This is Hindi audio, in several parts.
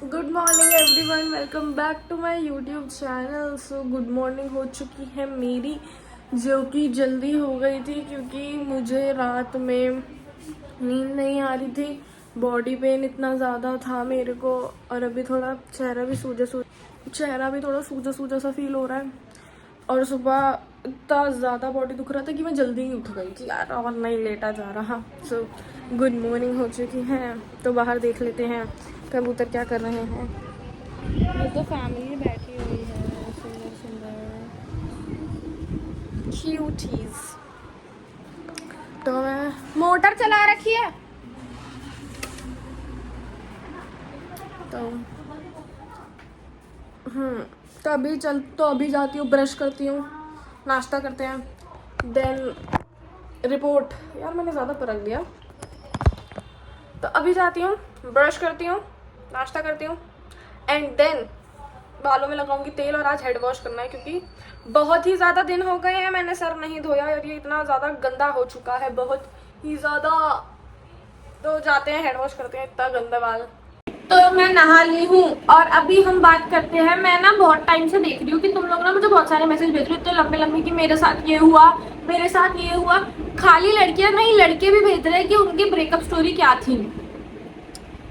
Good morning everyone, welcome back to my YouTube channel. So good morning हो चुकी है मेरी, जो कि जल्दी हो गई थी क्योंकि मुझे रात में नींद नहीं आ रही थी। बॉडी पेन इतना ज़्यादा था मेरे को, और अभी थोड़ा चेहरा भी थोड़ा सूजा सूजा सा फील हो रहा है। और सुबह इतना ज़्यादा बॉडी दुख रहा था कि मैं जल्दी ही उठ गई कि यार और नहीं लेटा जा रहा। सो गुड मॉर्निंग हो चुकी है, तो बाहर देख लेते हैं कबूतर क्या कर रहे हैं। ये तो फैमिली बैठी हुई है, सुंदर सुंदर क्यूटीज। तो मैं मोटर चला रखी है, तो तो अभी जाती हूँ, ब्रश करती हूँ, नाश्ता करते हैं, देन रिपोर्ट। यार मैंने ज़्यादा परख दिया। तो अभी जाती हूँ, ब्रश करती हूँ, नाश्ता करती हूँ, एंड देन बालों में लगाऊंगी तेल। और आज हेड वॉश करना है क्योंकि बहुत ही ज़्यादा दिन हो गए हैं मैंने सर नहीं धोया, और ये इतना ज़्यादा गंदा हो चुका है, बहुत ही ज़्यादा। तो जाते हैं, हेड वॉश करते हैं, इतना गंदा बाल। तो मैं नहा ली हूँ और अभी हम बात करते हैं। मैं ना बहुत टाइम से देख रही हूँ कि तुम लोग ना मुझे बहुत सारे मैसेज भेज रहे हो, इतने लंबे लंबे कि मेरे साथ ये हुआ, मेरे साथ ये हुआ। खाली लड़कियां नहीं, लड़के भी भेज रहे हैं कि उनकी ब्रेकअप स्टोरी क्या थी,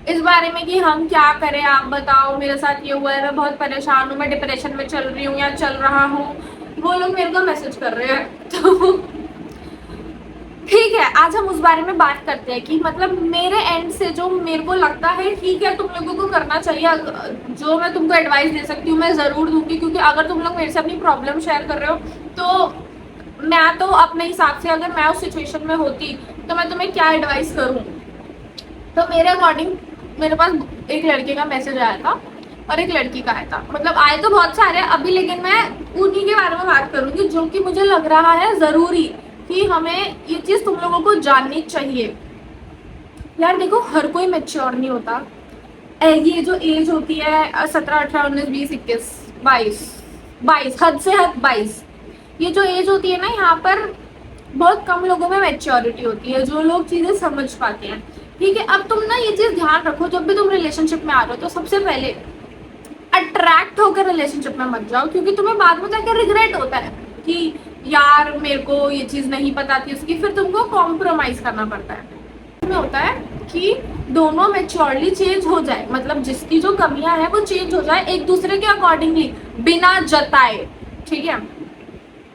इस बारे में कि हम क्या करें, आप बताओ, मेरे साथ ये हुआ है, मैं बहुत परेशान हूँ, मैं डिप्रेशन में चल रही हूँ या चल रहा हूँ। वो लोग मेरे को मैसेज कर रहे हैं। तो ठीक है, आज हम उस बारे में बात करते हैं कि मतलब मेरे एंड से जो मेरे को लगता है ठीक है तुम लोगों को करना चाहिए। जो मैं तुमको एडवाइस दे सकती हूँ मैं ज़रूर दूंगी, क्योंकि अगर तुम लोग मेरे से अपनी प्रॉब्लम शेयर कर रहे हो तो मैं तो अपने हिसाब से, अगर मैं उस सिचुएशन में होती तो मैं तुम्हें क्या एडवाइस करूँ। तो मेरे अकॉर्डिंग मेरे पास एक लड़के का मैसेज आया था और एक लड़की का आया था। मतलब आए तो बहुत सारे अभी, लेकिन मैं उन्हीं के बारे में बात करूंगी जो कि मुझे लग रहा है ज़रूरी कि हमें ये चीज़ तुम लोगों को जाननी चाहिए। यार देखो, हर कोई मैच्योर नहीं होता। ये जो एज होती है 17, 18, 19, 20, 21, 22, हद से हद 22, ये जो एज होती है ना, यहाँ पर बहुत कम लोगों में मैच्योरिटी होती है, जो लोग चीज़ें समझ पाते हैं। ठीक है, अब तुम ना ये चीज़ ध्यान रखो, जब भी तुम रिलेशनशिप में आ रहे हो तो सबसे पहले अट्रैक्ट होकर रिलेशनशिप में मत जाओ, क्योंकि तुम्हें बाद में जाकर रिग्रेट होता है कि यार मेरे को ये चीज़ नहीं पता थी उसकी, फिर तुमको कॉम्प्रोमाइज़ करना पड़ता है। में होता है कि दोनों मैच्योरली चेंज हो जाए, मतलब जिसकी जो कमियां हैं वो चेंज हो जाए एक दूसरे के अकॉर्डिंगली, बिना जताए। ठीक है,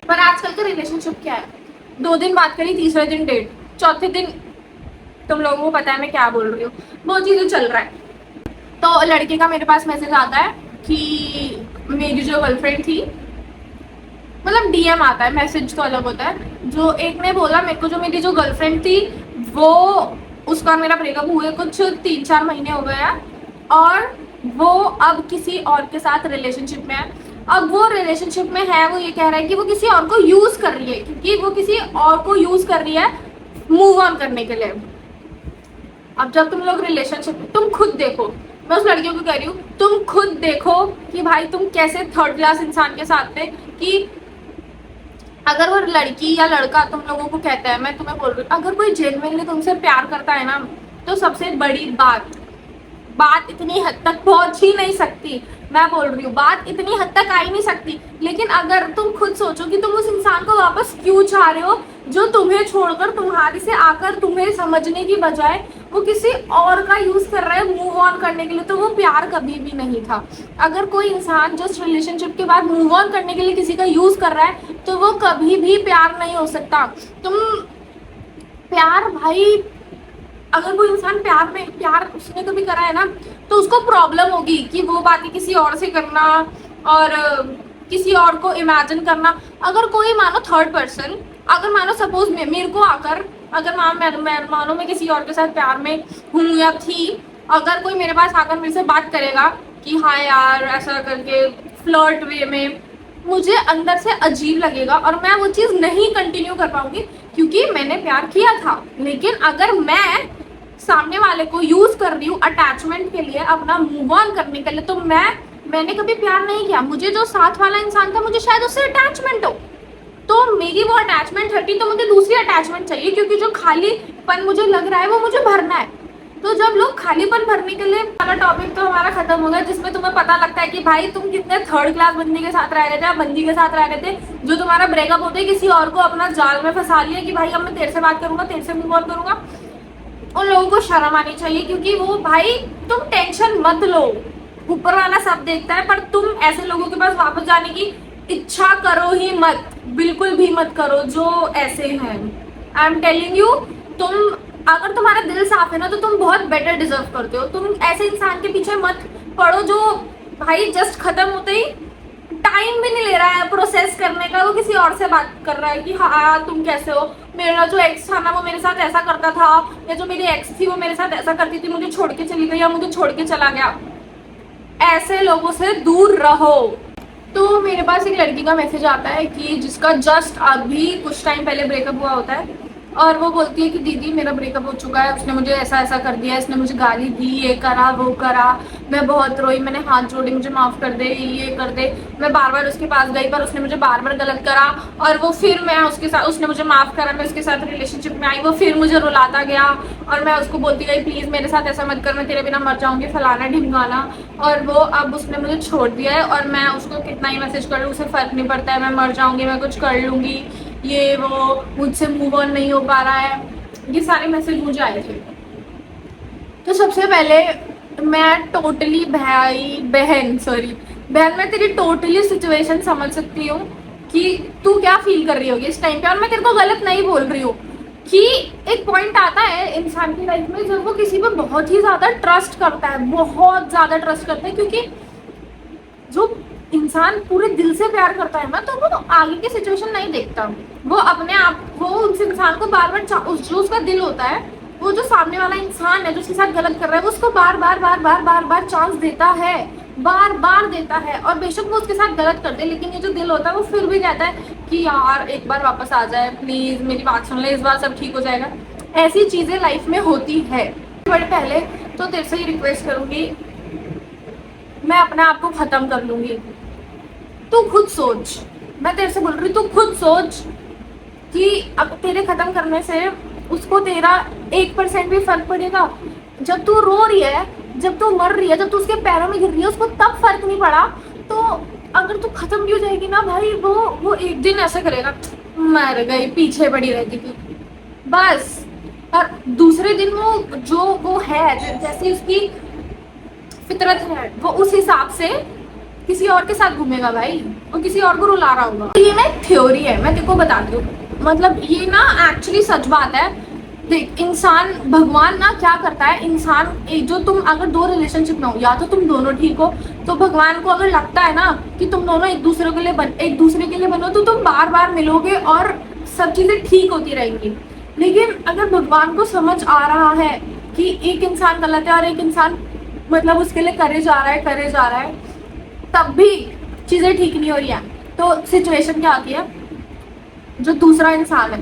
पर आजकल का रिलेशनशिप क्या है, 2 दिन बात करी, तीसरे दिन डेट, चौथे दिन तुम लोगों को पता है मैं क्या बोल रही हूँ, वो चीज़ें चल रहा है। तो लड़के का मेरे पास मैसेज आता है कि मेरी जो गर्लफ्रेंड थी, मतलब डीएम आता है, मैसेज तो अलग होता है। जो एक ने बोला मेरे को, जो मेरी जो गर्लफ्रेंड थी वो, उसका मेरा ब्रेकअप हुए कुछ 3-4 महीने हो गए हैं, और वो अब किसी और के साथ रिलेशनशिप में है। अब वो रिलेशनशिप में है, वो ये कह रहा है कि वो किसी और को यूज कर रही है, क्योंकि वो किसी और को यूज कर रही है मूव ऑन करने के लिए। अब जब तुम लोग रिलेशनशिप, तुम खुद देखो, मैं उस लड़कियों को कह रही हूँ, तुम खुद देखो कि भाई तुम कैसे थर्ड क्लास इंसान के साथ थे। कि अगर वो लड़की या लड़का तुम लोगों को कहता है, मैं तुम्हें बोल रही हूँ, अगर कोई जेन्युइनली तुमसे प्यार करता है ना, तो सबसे बड़ी बात इतनी हद तक पहुंच ही नहीं सकती। मैं बोल रही हूँ, बात इतनी हद तक आ ही नहीं सकती। लेकिन अगर तुम खुद सोचो कि तुम उस इंसान को वापस क्यों चाह रहे हो, जो तुम्हें छोड़कर तुम्हारे से आकर तुम्हें समझने की बजाय वो किसी और का यूज कर रहा है मूव ऑन करने के लिए, तो वो प्यार कभी भी नहीं था। अगर कोई इंसान जस्ट रिलेशनशिप के बाद मूव ऑन करने के लिए किसी का यूज कर रहा है, तो वो कभी भी प्यार नहीं हो सकता। तुम प्यार, भाई अगर कोई इंसान प्यार उसने कभी करा है ना, तो उसको प्रॉब्लम होगी कि वो बातें किसी और से करना और किसी और को इमेजिन करना। अगर कोई मानो थर्ड पर्सन, अगर मानो सपोज मेरे को आकर, अगर मानो मैं किसी और के साथ प्यार में हूँ या थी, अगर कोई मेरे पास आकर मेरे से बात करेगा कि हाँ यार ऐसा करके फ्लर्ट वे में, मुझे अंदर से अजीब लगेगा और मैं वो चीज़ नहीं कंटिन्यू कर पाऊंगी, क्योंकि मैंने प्यार किया था। लेकिन अगर मैं सामने वाले को यूज कर रही हूँ अटैचमेंट के लिए, अपना मूव ऑन करने के लिए, तो मैंने कभी प्यार नहीं किया। मुझे जो साथ वाला इंसान था, मुझे शायद उससे अटैचमेंट हो, तो मेरी वो अटैचमेंट हटी, तो मुझे दूसरी अटैचमेंट चाहिए, क्योंकि जो खालीपन मुझे लग रहा है वो मुझे भरना है। तो जब लोग खालीपन भरने के लिए, वाला टॉपिक तो हमारा खत्म हो गया, जिसमें तुम्हें पता लगता है कि भाई तुम कितने थर्ड क्लास बंदी के साथ रह रहे थे, बंदी के साथ रह रहे थे, जो तुम्हारा ब्रेकअप होते ही किसी और को अपना जाल में फंसा लिया कि भाई अब मैं तेरे से बात करूंगा, तेरे से मूव ऑन करूंगा। उन लोगों को शर्म आनी चाहिए, क्योंकि वो भाई तुम टेंशन मत लो, ऊपर वाला सब देखता है, पर तुम ऐसे लोगों के पास वापस जाने की इच्छा करो ही मत, बिल्कुल भी मत करो जो ऐसे हैं। आई एम टेलिंग यू, तुम अगर तुम्हारा दिल साफ है ना तो तुम बहुत बेटर डिजर्व करते हो। तुम ऐसे इंसान के पीछे मत पड़ो जो भाई जस्ट खत्म होते ही टाइम भी नहीं ले रहा है प्रोसेस करने का, वो किसी और से बात कर रहा है कि हाँ तुम कैसे हो, मेरा जो एक्स था ना वो मेरे साथ ऐसा करता था, या जो मेरी एक्स थी वो मेरे साथ ऐसा करती थी, मुझे छोड़ के चली गई या मुझे छोड़ के चला गया। ऐसे लोगों से दूर रहो। तो मेरे पास एक लड़की का मैसेज आता है कि जिसका जस्ट अभी कुछ टाइम पहले ब्रेकअप हुआ होता है, और वो बोलती है कि दीदी मेरा ब्रेकअप हो चुका है, उसने मुझे ऐसा ऐसा कर दिया, इसने मुझे गाली दी, ये करा वो करा, मैं बहुत रोई, मैंने हाथ जोड़ी, मुझे माफ़ कर दे, ये कर दे। मैं बार बार उसके पास गई पर उसने मुझे बार बार गलत करा, और वो फिर मैं उसके साथ, उसने मुझे माफ़ करा, मैं उसके साथ रिलेशनशिप में आई, वो फिर मुझे रुलाता गया, और मैं उसको बोलती गई प्लीज़ मेरे साथ ऐसा मत कर, मैं तेरे बिना मर जाऊँगी, फलाना ढिमकाना। और वो अब उसने मुझे छोड़ दिया है, और मैं उसको कितना ही मैसेज कर लूँ उसे फ़र्क नहीं पड़ता है, मैं मर जाऊँगी, मैं कुछ कर लूँगी, ये वो, मुझसे मूव ऑन नहीं हो पा रहा है। ये सारे मैसेज मुझे आए थे। तो सबसे पहले मैं टोटली बहन मैं तेरी टोटली सिचुएशन समझ सकती हूँ कि तू क्या फील कर रही होगी इस टाइम पे, और मैं तेरे को गलत नहीं बोल रही हूँ। कि एक पॉइंट आता है इंसान की लाइफ में जब वो किसी पे बहुत ही ज्यादा ट्रस्ट करता है, बहुत ज्यादा ट्रस्ट करता है, क्योंकि जो इंसान पूरे दिल से प्यार करता है ना तो वो आगे की सिचुएशन नहीं देखता, वो अपने आप, वो उस इंसान को बार बार जो उसका दिल होता है, वो जो सामने वाला इंसान है जो उसके साथ गलत कर रहा है, वो उसको बार बार चांस देता है, बार बार देता है। और बेशक वो उसके साथ गलत कर दे, लेकिन ये जो दिल होता है वो फिर भी कहता है कि यार एक बार वापस आ जाए, प्लीज मेरी बात सुन ले, इस बार सब ठीक हो जाएगा। ऐसी चीजें लाइफ में होती है। बड़े पहले तो तेरे से ही रिक्वेस्ट करूंगी, मैं अपने आप को खत्म कर लूंगी, तू खुद सोच, मैं तेरे से बोल रही हूँ, तू खुद सोच कि अब तेरे खत्म करने से उसको तेरा 1% भी फर्क पड़ेगा। जब तू रो रही है, जब तू मर रही है, जब तू उसके पैरों में गिर रही है, उसको तब फर्क नहीं पड़ा, तो अगर तू खत्म भी हो जाएगी ना भाई, वो एक दिन ऐसा करेगा मर गई, पीछे पड़ी रहती थी बस। और दूसरे दिन वो है जैसी उसकी फितरत है, वो उस हिसाब से किसी और के साथ घूमेगा भाई, और किसी और को रुला रहा होगा। ये ना एक थ्योरी है, मैं तेरे को बताती हूँ, मतलब ये ना एक्चुअली सच बात है। देख, इंसान, भगवान ना क्या करता है, इंसान एक, जो तुम अगर दो रिलेशनशिप में हो, या तो तुम दोनों ठीक हो, तो भगवान को अगर लगता है ना कि तुम दोनों एक दूसरे के लिए बनो, तो तुम बार बार मिलोगे और सब चीजें ठीक होती रहेंगी। लेकिन अगर भगवान को समझ आ रहा है कि एक इंसान गलत है और एक इंसान मतलब उसके लिए करे जा रहा है, तब भी चीजें ठीक नहीं हो रही है, तो सिचुएशन क्या आती है, जो दूसरा इंसान है,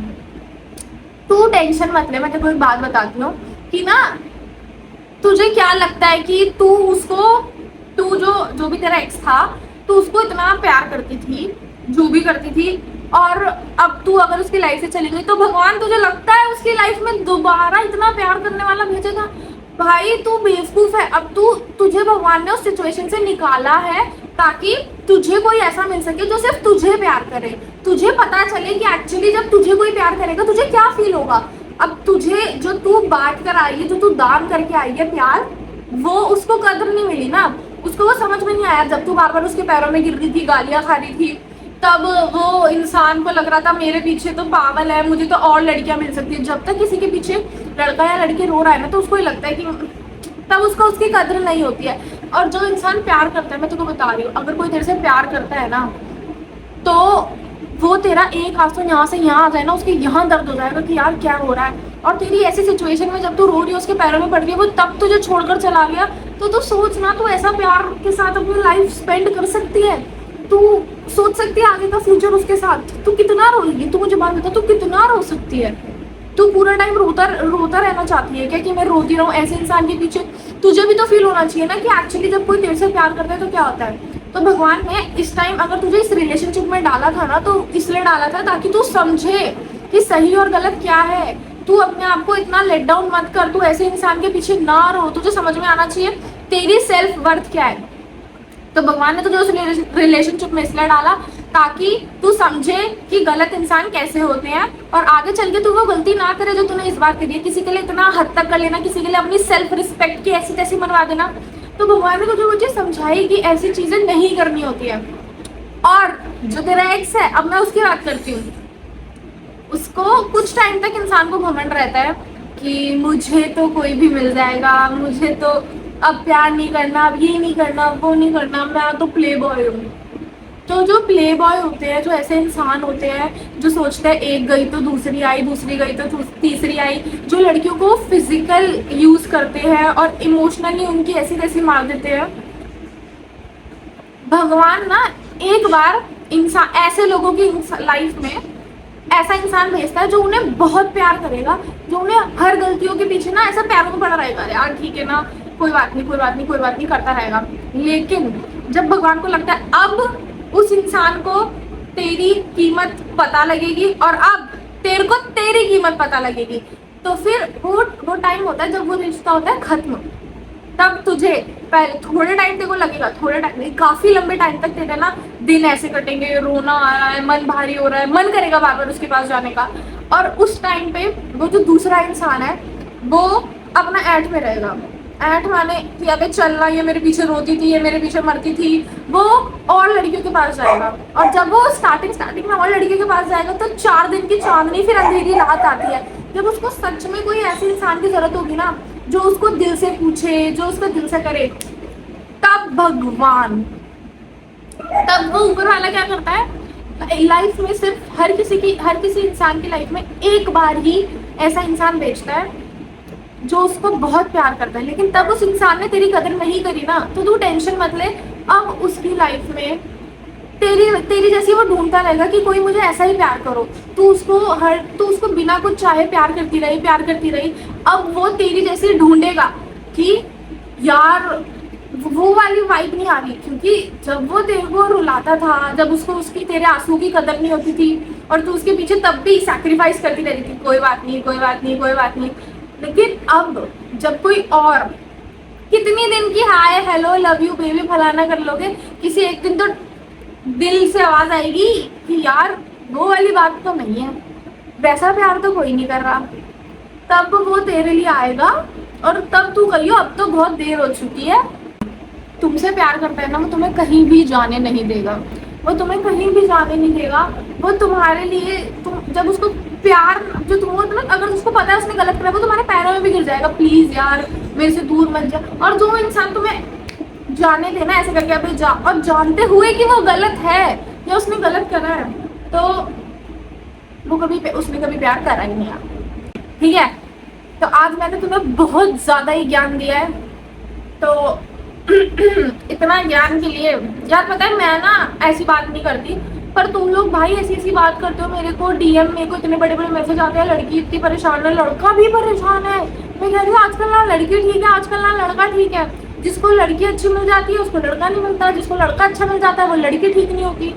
तू टेंशन मत ले, मैं तेरे को एक बात बताती हूँ कि ना, तुझे क्या लगता है कि तू जो भी तेरा एक्स था, तू उसको इतना प्यार करती थी, जो भी करती थी, और अब तू अगर उसकी लाइफ से चली गई तो भगवान तुझे लगता है उसकी लाइफ में दोबारा इतना प्यार करने वाला भेजेगा? भाई तू बेवकूफ है। अब तुझे भगवान ने उस सिचुएशन से निकाला है ताकि तुझे कोई ऐसा मिल सके जो सिर्फ तुझे प्यार करे, तुझे पता चले कि एक्चुअली जब तुझे कोई प्यार करेगा तुझे क्या फील होगा। अब तुझे जो तू बांट कर आई है, जो तू दान करके आई है प्यार, वो उसको कदर नहीं मिली ना, उसको वो समझ में नहीं आया। जब तू बार बार उसके पैरों में गिर रही थी, गालियां खा रही थी, तब वो इंसान को लग रहा था मेरे पीछे तो पागल है, मुझे तो और लड़कियां मिल सकती है। जब तक किसी के पीछे लड़का या लड़की रो रहा है ना, तो उसको ही लगता है कि तब उसको उसकी कदर नहीं होती है। और जो इंसान प्यार करता है, मैं तुमको बता रही हूँ, अगर कोई तेरे से प्यार करता है ना, तो वो तेरा एक हाथ से यहाँ आ जाए ना, उसके यहाँ दर्द हो जाएगा कि यार क्या हो रहा है। और तेरी ऐसी सिचुएशन में जब तू रो रही है, उसके पैरों में पड़ रही है, वो तब तुझे छोड़कर चला गया, तो तू सोच ना, तू ऐसा प्यार के साथ अपनी लाइफ स्पेंड कर सकती है, तू सोच सकती है आगे का फ्यूचर उसके साथ, तू कितना रोएगी? तू मुझे बात बता, तू कितना रो सकती है? तू पूरा टाइम रोता रहना चाहती है क्या कि मैं रोती रहूं ऐसे इंसान के पीछे? तुझे भी तो फील होना चाहिए ना कि एक्चुअली जब कोई तेरे से प्यार करता है तो क्या होता है। तो भगवान ने इस टाइम अगर तुझे इस रिलेशनशिप में डाला था ना, तो इसलिए डाला था ताकि तू समझे कि सही और गलत क्या है, तू अपने आप को इतना लेट डाउन मत कर, तू ऐसे इंसान के पीछे ना रहो। तुझे समझ में आना चाहिए तेरी सेल्फ वर्थ क्या है। तो भगवान ने तुझे उस रिलेशनशिप में इसलिए डाला ताकि तू समझे कि गलत इंसान कैसे होते हैं, और आगे चल के तू वो गलती ना करे जो तूने इस बार करी है। किसी के लिए इतना हद तक कर लेना, किसी के लिए अपनी सेल्फ रिस्पेक्ट की ऐसी तैसी मनवा देना। तो भगवान ने तुझे वो चीज समझाई कि ऐसी चीजें नहीं करनी होती है। और जो तेरा एक्स है, अब मैं उसकी बात करती हूँ, उसको कुछ टाइम तक इंसान को घमंड रहता है कि मुझे तो कोई भी मिल जाएगा, मुझे तो अब प्यार नहीं करना, अब ये नहीं करना, वो नहीं करना, मैं तो प्ले बॉय हूँ। तो जो प्ले बॉय होते हैं, जो ऐसे इंसान होते हैं जो सोचते हैं एक गई तो दूसरी आई, दूसरी गई तो तीसरी आई, जो लड़कियों को फिजिकल यूज करते हैं और इमोशनली उनकी ऐसी तैसी मार देते हैं, भगवान ना एक बार इंसान ऐसे लोगों की लाइफ में ऐसा इंसान भेजता है जो उन्हें बहुत प्यार करेगा, जो उन्हें हर गलतियों के पीछे ना ऐसा पैरों में पड़ा रहेगा, यार ठीक है ना, कोई बात नहीं, कोई बात नहीं, कोई बात नहीं करता रहेगा। लेकिन जब भगवान को लगता है अब उस इंसान को तेरी कीमत पता लगेगी और अब तेरे को तेरी कीमत पता लगेगी, तो फिर वो टाइम होता है जब वो रिश्ता होता है खत्म। तब तुझे पहले थोड़े टाइम तेरे को लगेगा, थोड़े टाइम काफी लंबे टाइम तक तेरे ना दिन ऐसे कटेंगे, रोना आ रहा है, मन भारी हो रहा है, मन करेगा बार बार उसके पास जाने का। और उस टाइम पे वो जो दूसरा इंसान है वो अपना ऐट में रहेगा। ऐट माने कि अबे चलना, ये मेरे पीछे रोती थी, ये मेरे पीछे मरती थी, वो और लड़कियों के पास जाएगा। और जब वो स्टार्टिंग में और लड़कियों के पास जाएगा तो 4 दिन की चांदनी, फिर अंधेरी रात आती है, जब उसको सच में कोई ऐसे इंसान की जरूरत होगी ना जो उसको दिल से पूछे, जो उसको दिल से करे, तब वो ऊपर वाला क्या करता है, लाइफ में सिर्फ हर किसी इंसान की लाइफ में एक बार ही ऐसा इंसान भेजता है जो उसको बहुत प्यार करता है। लेकिन तब उस इंसान ने तेरी कदर नहीं करी ना, तो तू टेंशन मत ले, अब उसकी लाइफ में तेरी जैसी वो ढूंढता रहेगा कि कोई मुझे ऐसा ही प्यार करो। तू उसको बिना कुछ चाहे प्यार करती रही। अब वो तेरी जैसी ढूंढेगा कि यार वो वाली वाइब नहीं आ रही, क्योंकि जब वो तेरे को रुलाता था, जब उसको उसकी तेरे आंसू की कदर नहीं होती थी और तू उसके पीछे तब भी सैक्रिफाइस करती रहती थी, कोई बात नहीं, कोई बात नहीं, कोई बात नहीं। लेकिन अब जब कोई और कितनी दिन की hi hello love you baby फलाना कर लोगे, किसी एक दिन तो दिल से आवाज आएगी कि यार वो वाली बात तो नहीं है, वैसा प्यार तो कोई नहीं कर रहा। तब वो तेरे लिए आएगा और तब तू कहियो अब तो बहुत देर हो चुकी है। तुमसे प्यार करता है ना, वो तुम्हें कहीं भी जाने नहीं देगा, वो तुम्हें कहीं भी जाने नहीं देगा। वो तुम्हारे लिए जब उसको प्यार जो तुम मतलब अगर उसको पता है उसने गलत करा, वो तुम्हारे पैरों में भी गिर जाएगा, प्लीज यार मेरे से दूर मत जा। और जो इंसान तुम्हें जाने देना ऐसे करके अभी जा, और जानते हुए कि वो गलत है या उसने गलत करा है, तो उसने कभी प्यार करा ही नहीं यार, ठीक है। तो आज मैंने तुम्हें बहुत ज्यादा ही ज्ञान दिया है, तो इतना ज्ञान के लिए यार पता है मैं ना ऐसी बात नहीं करती, पर तुम लोग भाई ऐसी बात करते हो, मेरे को डीएम, मेरे को इतने बड़े बड़े मैसेज आते हैं, लड़की इतनी परेशान है, लड़का भी परेशान है। मैं कह रही हूँ आजकल ना लड़की ठीक है, आजकल ना लड़का ठीक है। जिसको लड़की अच्छी मिल जाती है उसको लड़का नहीं मिलता, जिसको लड़का अच्छा मिल जाता है वो लड़की ठीक नहीं होती,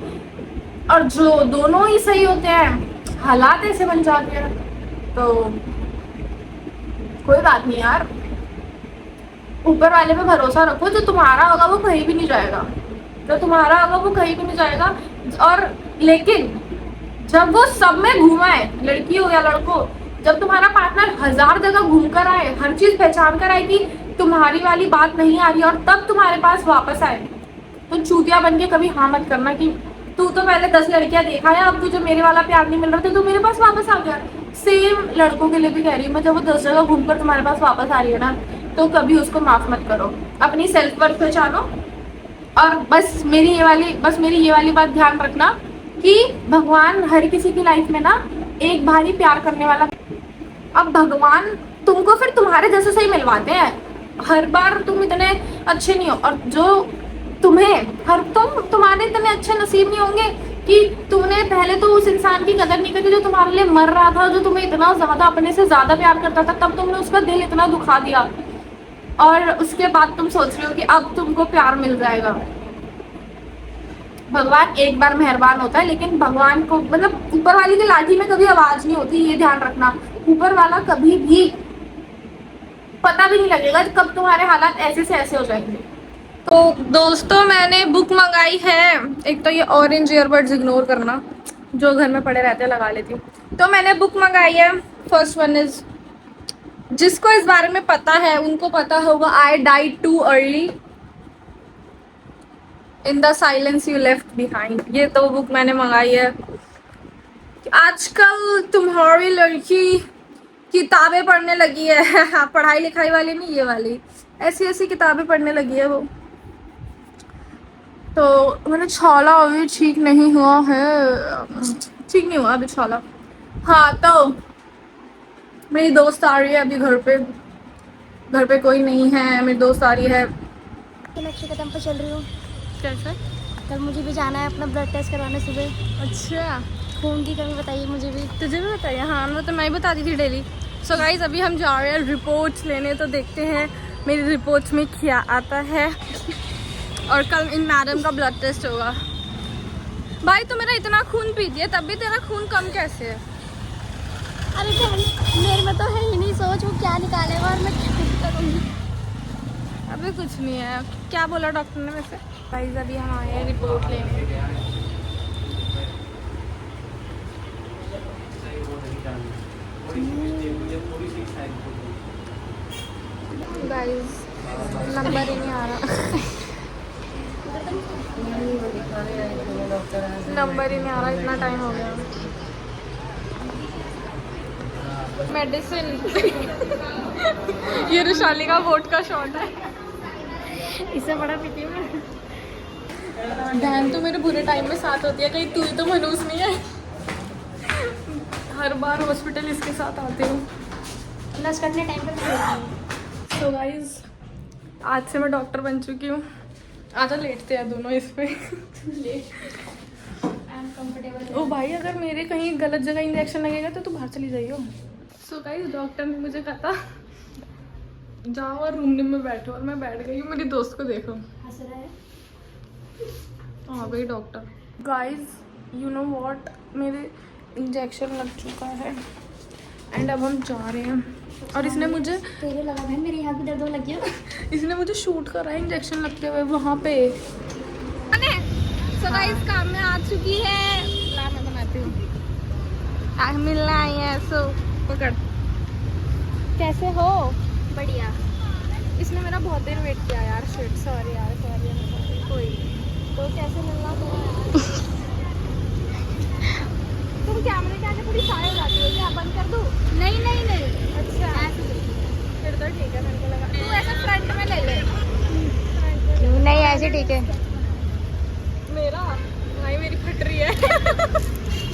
और जो दोनों ही सही होते हैं हालात ऐसे बन जाते हैं। तो कोई बात नहीं यार, ऊपर वाले पे भरोसा रखो, जो तुम्हारा होगा वो कहीं भी नहीं जाएगा, जो तुम्हारा होगा वो कहीं भी नहीं जाएगा। और लेकिन जब वो सब में घूमा है, लड़की हो या लड़को, जब तुम्हारा पार्टनर 1000 जगह घूम कर आए, हर चीज पहचान कर आए कि तुम्हारी वाली बात नहीं आ रही और तब तुम्हारे पास वापस आए, तो चूतिया बन के कभी हाँ मत करना कि तू तो पहले 10 लड़कियां देखा है, अब तुझे मेरे वाला प्यार नहीं मिल रहा था तो मेरे पास वापस आ गया। सेम लड़कों के लिए भी कह रही हूँ मैं, जब वो 10 जगह घूमकर तुम्हारे पास वापस आ रही है ना, तो कभी उसको माफ मत करो, अपनी सेल्फ वर्थ पहचानो। और बस मेरी ये वाली बात ध्यान रखना कि भगवान हर किसी की लाइफ में ना एक बार ही प्यार करने वाला, अब भगवान तुमको फिर तुम्हारे जैसे से ही मिलवाते हैं, हर बार तुम इतने अच्छे नहीं हो, और जो तुम्हारे इतने अच्छे नसीब नहीं होंगे कि तुमने पहले तो उस इंसान की कदर नहीं करी जो तुम्हारे लिए मर रहा था, जो तुम्हें इतना ज्यादा अपने से ज्यादा प्यार करता था, तब तुमने उसका दिल इतना दुखा दिया और उसके बाद तुम सोच रहे हो कि अब तुमको प्यार मिल जाएगा। भगवान एक बार मेहरबान होता है, लेकिन भगवान को मतलब ऊपर वाली की लाठी में कभी आवाज नहीं होती, ये ध्यान रखना। ऊपर वाला कभी भी पता भी नहीं लगेगा कब तुम्हारे हालात ऐसे से ऐसे हो जाएंगे। तो दोस्तों मैंने बुक मंगाई है। एक तो ये ऑरेंज ईयरबड्स इग्नोर करना, जो घर में पड़े रहते हैं लगा लेती हूँ। तो मैंने बुक मंगाई है। फर्स्ट वन इज, जिसको इस बारे में पता है उनको पता होगा, आई died too early in the silence you left behind. ये तो बुक मैंने मंगाई है। आजकल तुम्हारी लड़की किताबें पढ़ने लगी है पढ़ाई लिखाई वाली नहीं, ये वाली ऐसी ऐसी किताबें पढ़ने लगी है वो। तो मैंने छाला अभी ठीक नहीं हुआ है, ठीक नहीं हुआ अभी छाला। हाँ तो मेरी दोस्त आ रही है अभी घर पे कोई नहीं है, मेरी दोस्त आ रही है। तुम अच्छे कदम पर चल रही हो। कैसे? कल मुझे भी जाना है अपना ब्लड टेस्ट करवाने सुबह। अच्छा, खून की कमी बताइए मुझे भी। तुझे भी बताइए? हाँ वो तो मैं ही बताती थी डेली। सो गाइज अभी हम जा रहे हैं रिपोर्ट्स लेने, तो देखते हैं मेरी रिपोर्ट्स में क्या आता है। और कल इन मैडम का ब्लड टेस्ट होगा। भाई तो मेरा इतना खून पी दिया तब भी तेरा खून कम कैसे है? अरे बहन मेरे में तो है ही नहीं, सोच वो क्या निकालेगा और मैं क्या करूँगी। अभी कुछ नहीं है। क्या बोला डॉक्टर ने वैसे? गाइस अभी हम आए हैं रिपोर्ट लेने। गाइस नंबर ही नहीं आ रहा नंबर ही नहीं आ रहा, इतना टाइम हो गया। मेडिसिन ये रुशाली का वोट का शॉट है। इससे बड़ा पीती हूँ मैं। बहन तो मेरे बुरे टाइम में साथ होती है, कहीं तू ही तो मनूस नहीं है। हर बार हॉस्पिटल इसके साथ आती हूँ। नस कटने टाइम पर। तो गाइज आज से मैं डॉक्टर बन चुकी हूँ। आजा लेटते हैं दोनों इस पे। ओ भाई अगर मेरे कहीं गलत जगह इंजेक्शन लगेगा तो तू बाहर चली जाइयो। सो गाइस डॉक्टर ने मुझे कहा था जाओ और रूम में बैठो, और मैं बैठ गई हूँ। मेरी दोस्त को देखो, हंस रहा है। हाँ भाई doctor. Guys you know what, मेरे इंजेक्शन लग चुका है एंड अब हम जा रहे हैं। और इसने मुझे तेरे लगा बहन, मेरे यहाँ भी दर्द होने लग गया। इसने मुझे शूट करा है इंजेक्शन लगते हुए वहाँ पे। सो गाइस काम में आ चुकी है। ला मैं बनाती हूँ। आग मिलने आई है। सो पकड़। कैसे हो? बढ़िया। इसने मेरा बहुत देर वेट किया यार। शिट सॉरी यार, कोई तो कैसे मिलना तुम कैमरे के आगे थोड़ी शाय हो जाती हो क्या? बंद कर दूँ? नहीं नहीं नहीं। अच्छा फिर तो ठीक है। मेरे को लगा तू ऐसे फ्रंट में ले ले। क्यों नहीं, ऐसे ठीक है। मेरा भाई मेरी फट रही है।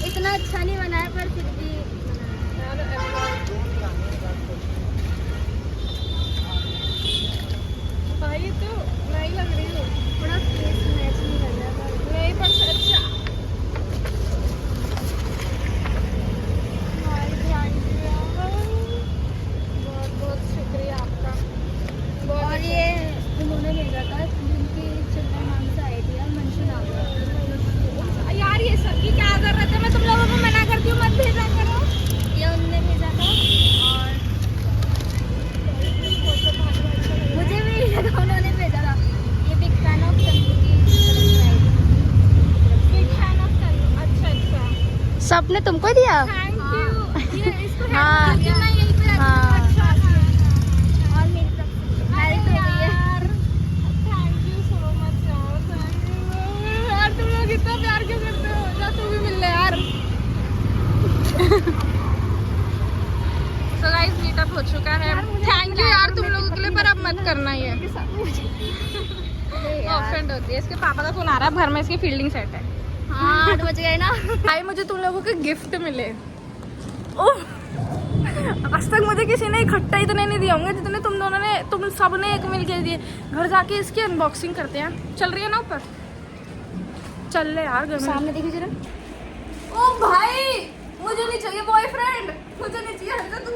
इतना अच्छा नहीं बना है पर फिर भी भाई तो नहीं लग रही हूँ। थोड़ा फेस मैच नहीं कर रहा पर नहीं पर अच्छा भाई ध्यान दिया, बहुत बहुत शुक्रिया आपका। और ये उन्होंने भेजा था जिनकी चिल्ड्रन नाम से आई थी यार, मंशू नाम का। यार ये सब की क्या जरूरत है? मैं तुम लोगों को मना करती हूँ मत भेजा करो। ये उनने भेजा था और मुझे भी उन्होंने भेजा था। ये बिग फैन ऑफ तंबू की बिग फैन ऑफ तनु। अच्छा अच्छा, सबने तुमको दिया। Thank you. ये इसको हाँ। क्योंकि मैं यहीं पे रहती हूँ। हाँ। अच्छा और मेरी तरफ से हेल्प हो गई है। यार थैंक यू सो मच यार, थैंक यू यार। तुम लोग इतना प्यार क्यों करते हो? जा तू भी मिल ले यार। सो गाइस मीटअप हो चुका है। थैंक यू यार तुम लोगों के लिए, पर अब मत करना ये। ऑफेंड होती है। इसके पापा का फोन आ रहा है, भर में इसकी फील्डिंग सेट है। हाँ 8 बज गए ना। भाई मुझे तुम लोगों के गिफ्ट मिले। ओह आज तक मुझे किसी ने इकट्ठा इतने नहीं दिए होंगे जितने तुम दोनों ने, तुम सब ने एक मिल के दिए। घर जाके इसकी अनबॉक्सिंग करते हैं। चल रही है ना ऊपर? चल ले यार घर में। सामने देखिए जरा। ओ भाई मुझे नहीं चाहिए बॉयफ्रेंड, मुझे नहीं चाहिए। हट जा तू।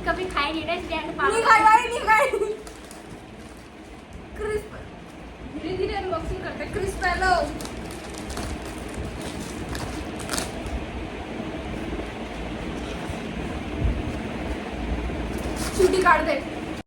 कभी खाई नहीं ना नहीं खाई भाई, नहीं खाई। क्रिस्प धीरे धीरे अनबॉक्सिंग करते हैं। क्रिस्प हेलो चीटी काट दे।